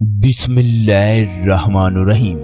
बिस्मिल्लाहिर्रहमानुर्रहीम।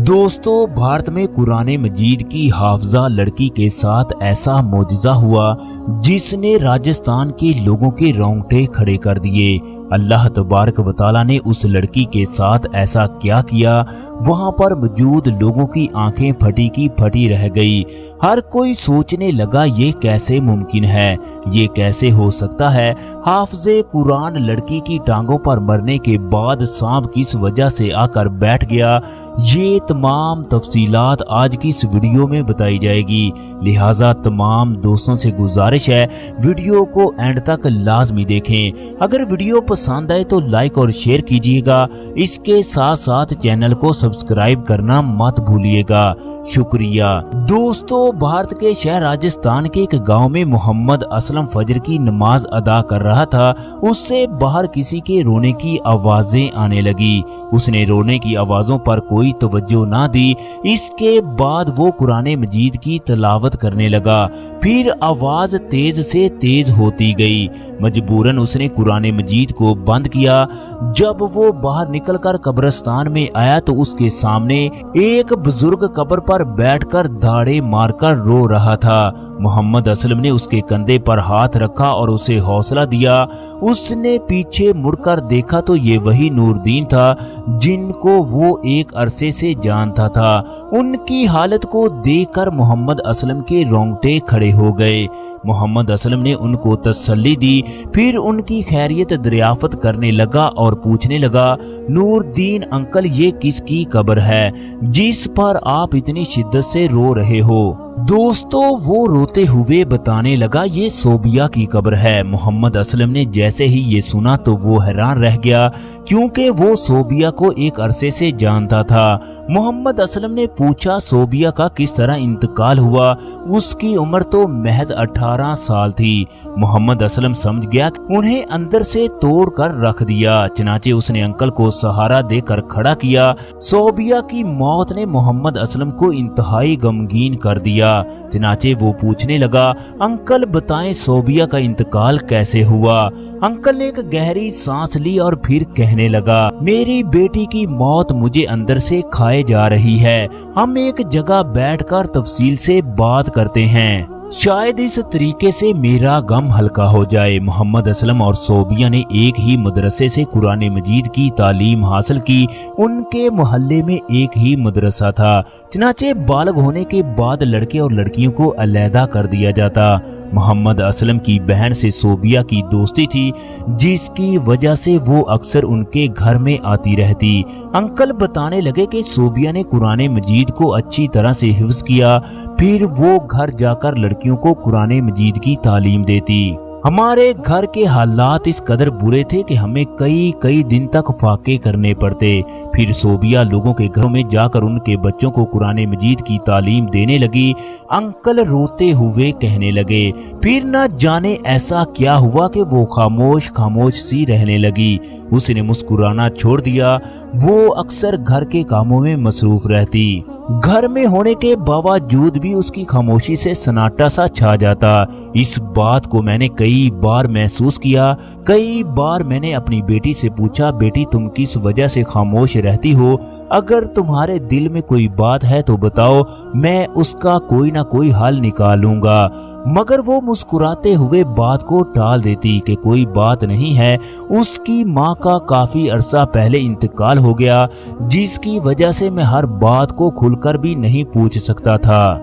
दोस्तों, भारत में कुरान मजीद की हाफजा लड़की के साथ ऐसा मौजज़ा हुआ जिसने राजस्थान के लोगों के रोंगटे खड़े कर दिए। अल्लाह तबारक व तआला ने उस लड़की के साथ ऐसा क्या किया, वहां पर मौजूद लोगों की आंखें फटी की फटी रह गई। हर कोई सोचने लगा ये कैसे मुमकिन है, ये कैसे हो सकता है। हाफिज़े कुरान लड़की की टांगों पर मरने के बाद सांप किस वजह से आकर बैठ गया, ये तमाम तफसीलात आज की इस वीडियो में बताई जाएगी। लिहाजा तमाम दोस्तों से गुजारिश है वीडियो को एंड तक लाजमी देखें। अगर वीडियो पसंद आए तो लाइक और शेयर कीजिएगा। इसके साथ साथ चैनल को सब्सक्राइब करना मत भूलिएगा। शुक्रिया। दोस्तों, भारत के शहर राजस्थान के एक गांव में मोहम्मद असलम फजर की नमाज अदा कर रहा था। उससे बाहर किसी के रोने की आवाजें आने लगी। उसने रोने की आवाजों पर कोई तवज्जो ना दी। इसके बाद वो कुरान मजीद की तिलावत करने लगा। फिर आवाज तेज से तेज होती गई। मजबूरन उसने कुरान मजीद को बंद किया। जब वो बाहर निकलकर कब्रिस्तान में आया तो उसके सामने एक बुजुर्ग कब्र पर बैठकर दाढ़े मारकर रो रहा था। मोहम्मद असलम ने उसके कंधे पर हाथ रखा और उसे हौसला दिया। उसने पीछे मुड़कर देखा तो ये वही नूरदीन था जिनको वो एक अरसे से जानता था। उनकी हालत को देखकर मोहम्मद असलम के रोंगटे खड़े हो गए। मोहम्मद असलम ने उनको तसल्ली दी, फिर उनकी खैरियत दरियाफ्त करने लगा और पूछने लगा, नूरदीन अंकल, ये किसकी कब्र है जिस पर आप इतनी शिद्दत से रो रहे हो? दोस्तों, वो रोते हुए बताने लगा, ये सोबिया की कब्र है। मोहम्मद असलम ने जैसे ही ये सुना तो वो हैरान रह गया, क्योंकि वो सोबिया को एक अरसे से जानता था। मोहम्मद असलम ने पूछा, सोबिया का किस तरह इंतकाल हुआ? उसकी उम्र तो महज 18 साल थी। मोहम्मद असलम समझ गया उन्हें अंदर से तोड़ कर रख दिया। चनाचे उसने अंकल को सहारा देकर खड़ा किया। सोबिया की मौत ने मोहम्मद असलम को इंतहाई गमगीन कर दिया। चनाचे वो पूछने लगा, अंकल बताएं सोबिया का इंतकाल कैसे हुआ? अंकल ने एक गहरी सांस ली और फिर कहने लगा, मेरी बेटी की मौत मुझे अंदर से खाए जा रही है। हम एक जगह बैठकर तफसील से बात करते हैं, शायद इस तरीके से मेरा गम हल्का हो जाए। मोहम्मद असलम और सोबिया ने एक ही मदरसे से कुरान मजीद की तालीम हासिल की। उनके मोहल्ले में एक ही मदरसा था। चनाचे बालग होने के बाद लड़के और लड़कियों को अलहदा कर दिया जाता। मोहम्मद असलम की बहन से सोबिया की दोस्ती थी, जिसकी वजह से वो अक्सर उनके घर में आती रहती। अंकल बताने लगे कि सोबिया ने कुरान मजीद को अच्छी तरह से हिफ्ज किया, फिर वो घर जाकर लड़कियों को कुरान मजीद की तालीम देती। हमारे घर के हालात इस कदर बुरे थे कि हमें कई दिन तक फाके करने पड़ते। फिर सोबिया लोगों के घरों में जाकर उनके बच्चों को कुरान मजीद की तालीम देने लगी। अंकल रोते हुए कहने लगे, फिर न जाने ऐसा क्या हुआ कि वो खामोश सी रहने लगी। उसने मुस्कुराना छोड़ दिया। वो अक्सर घर के कामों में मसरूफ रहती। घर में होने के बावजूद भी उसकी खामोशी से सन्नाटा सा छा जाता। इस बात को मैंने कई बार महसूस किया। कई बार मैंने अपनी बेटी से पूछा, बेटी तुम किस वजह से खामोश रहती हो? अगर तुम्हारे दिल में कोई बात है तो बताओ, मैं उसका कोई ना कोई हल निकालूंगा। मगर वो मुस्कुराते हुए बात को टाल देती कि कोई बात नहीं है। उसकी माँ का काफी अरसा पहले इंतकाल हो गया, जिसकी वजह से मैं हर बात को खुलकर भी नहीं पूछ सकता था।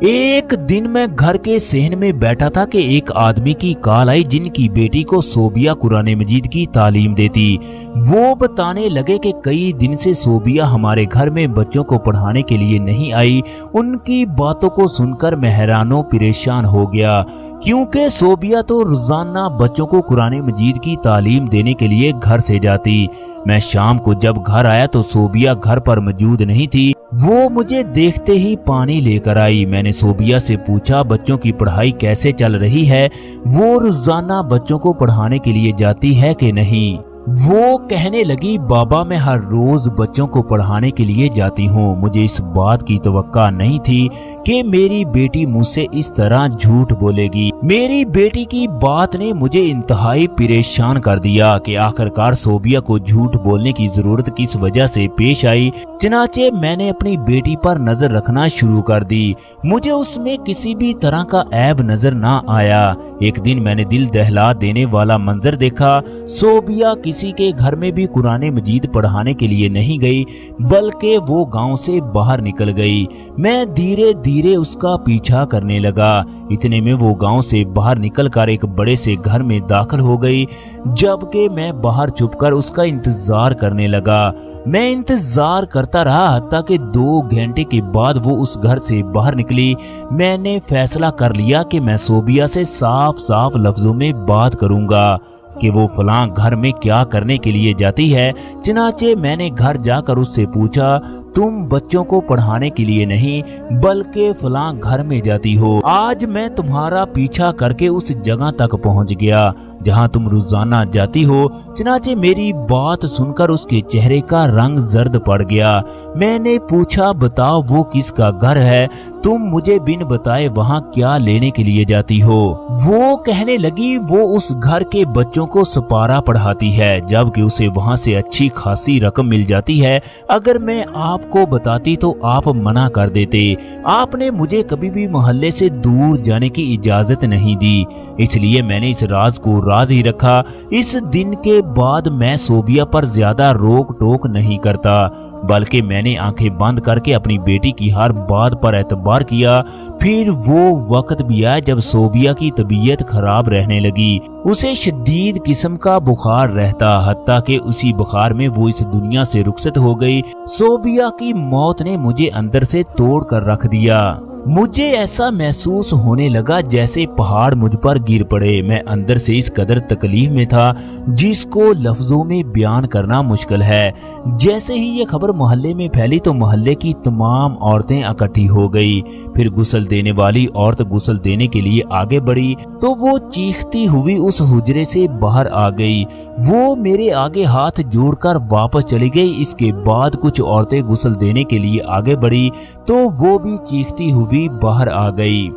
एक दिन मैं घर के सहन में बैठा था कि एक आदमी की कॉल आई जिनकी बेटी को सोबिया कुरान मजीद की तालीम देती। वो बताने लगे कि कई दिन से सोबिया हमारे घर में बच्चों को पढ़ाने के लिए नहीं आई। उनकी बातों को सुनकर मैं हैरानो परेशान हो गया, क्योंकि सोबिया तो रोजाना बच्चों को कुरान मजीद की तालीम देने के लिए घर से जाती। मैं शाम को जब घर आया तो सोबिया घर पर मौजूद नहीं थी। वो मुझे देखते ही पानी लेकर आई। मैंने सोबिया से पूछा, बच्चों की पढ़ाई कैसे चल रही है? वो रोजाना बच्चों को पढ़ाने के लिए जाती है कि नहीं? वो कहने लगी, बाबा मैं हर रोज बच्चों को पढ़ाने के लिए जाती हूँ। मुझे इस बात की तवक्का नहीं थी कि मेरी बेटी मुझसे इस तरह झूठ बोलेगी। मेरी बेटी की बात ने मुझे इंतहाई परेशान कर दिया कि आखिरकार सोबिया को झूठ बोलने की जरूरत किस वजह से पेश आई। चनाचे मैंने अपनी बेटी पर नजर रखना शुरू कर दी। मुझे उसमें किसी भी तरह का ऐब नजर ना आया। एक दिन मैंने दिल दहला देने वाला मंजर देखा। सोबिया किसी के घर में भी कुरान मजीद पढ़ाने के लिए नहीं गई, बल्कि वो गांव से बाहर निकल गई। मैं धीरे धीरे उसका पीछा करने लगा। इतने में वो गांव से बाहर निकलकर एक बड़े से घर में दाखिल हो गई, जबकि मैं बाहर छुपकर उसका इंतजार करने लगा। मैं इंतजार करता रहा ताकि 2 घंटे के बाद वो उस घर से बाहर निकली। मैंने फैसला कर लिया कि मैं सोबिया से साफ साफ लफ्जों में बात करूंगा कि वो फलां घर में क्या करने के लिए जाती है। चनाचे मैंने घर जाकर उससे पूछा, तुम बच्चों को पढ़ाने के लिए नहीं बल्कि फलां घर में जाती हो। आज मैं तुम्हारा पीछा करके उस जगह तक पहुंच गया जहां तुम रोजाना जाती हो। चनाचे मेरी बात सुनकर उसके चेहरे का रंग जर्द पड़ गया। मैंने पूछा, बताओ वो किसका घर है? तुम मुझे बिन बताए वहां क्या लेने के लिए जाती हो? वो कहने लगी, वो उस घर के बच्चों को सपारा पढ़ाती है, जबकि उसे वहां से अच्छी खासी रकम मिल जाती है। अगर मैं आपको बताती तो आप मना कर देते। आपने मुझे कभी भी मोहल्ले से दूर जाने की इजाजत नहीं दी, इसलिए मैंने इस राज को राज ही रखा। इस दिन के बाद मैं सोबिया पर ज्यादा रोक टोक नहीं करता, बल्कि मैंने आंखें बंद करके अपनी बेटी की हर बात पर एतबार किया। फिर वो वक्त भी आया जब सोबिया की तबीयत खराब रहने लगी। उसे शदीद किस्म का बुखार रहता, हत्ता कि उसी बुखार में वो इस दुनिया से रुखसत हो गई। सोबिया की मौत ने मुझे अंदर से तोड़ कर रख दिया। मुझे ऐसा महसूस होने लगा जैसे पहाड़ मुझ पर गिर पड़े। मैं अंदर से इस कदर तकलीफ में था जिसको लफ्जों में बयान करना मुश्किल है। जैसे ही ये खबर मोहल्ले में फैली तो मोहल्ले की तमाम औरतें इकट्ठी हो गई। फिर गुस्ल देने वाली औरत गुस्ल देने के लिए आगे बढ़ी तो वो चीखती हुई उस हुजरे से बाहर आ गई। वो मेरे आगे हाथ जोड़कर वापस चली गई। इसके बाद कुछ औरतें गुस्ल देने के लिए आगे बढ़ी तो वो भी चीखती हुई बाहर आ गई।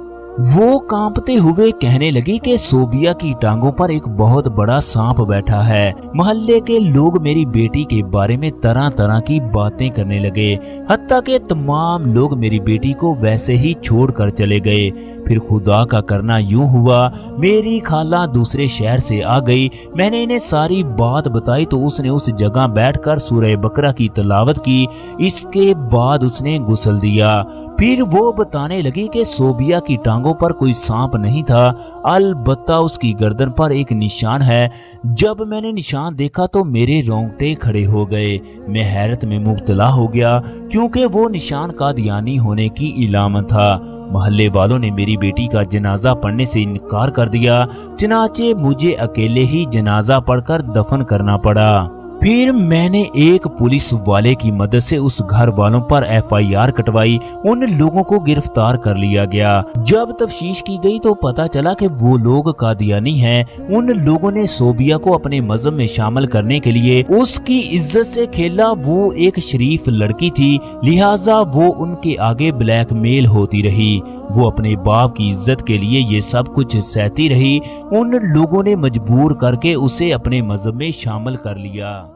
वो कांपते हुए कहने लगी कि सोबिया की टांगों पर एक बहुत बड़ा सांप बैठा है। मोहल्ले के लोग मेरी बेटी के बारे में तरह तरह की बातें करने लगे, हत्ता कि तमाम लोग मेरी बेटी को वैसे ही छोड़कर चले गए। फिर खुदा का करना यूं हुआ, मेरी खाला दूसरे शहर से आ गई। मैंने इन्हें सारी बात बताई तो उसने उस जगह बैठकर सूरह बकरा की तिलावत की। इसके बाद उसने गुस्ल दिया। फिर वो बताने लगी कि सोबिया की टांगों पर कोई सांप नहीं था, अलबत्ता उसकी गर्दन पर एक निशान है। जब मैंने निशान देखा तो मेरे रोंगटे खड़े हो गए। मैं हैरत में मुब्तला हो गया क्योंकि वो निशान कादियानी होने की इलामत था। मोहल्ले वालों ने मेरी बेटी का जनाजा पढ़ने से इनकार कर दिया, चनाचे मुझे अकेले ही जनाजा पढ़कर दफन करना पड़ा। फिर मैंने एक पुलिस वाले की मदद से उस घर वालों पर FIR कटवाई। उन लोगों को गिरफ्तार कर लिया गया। जब तफ्तीश की गई तो पता चला कि वो लोग कादियानी हैं। उन लोगों ने सोबिया को अपने मजहब में शामिल करने के लिए उसकी इज्जत से खेला। वो एक शरीफ लड़की थी, लिहाजा वो उनके आगे ब्लैकमेल होती रही। वो अपने बाप की इज्जत के लिए ये सब कुछ सहती रही। उन लोगों ने मजबूर करके उसे अपने मजहब में शामिल कर लिया।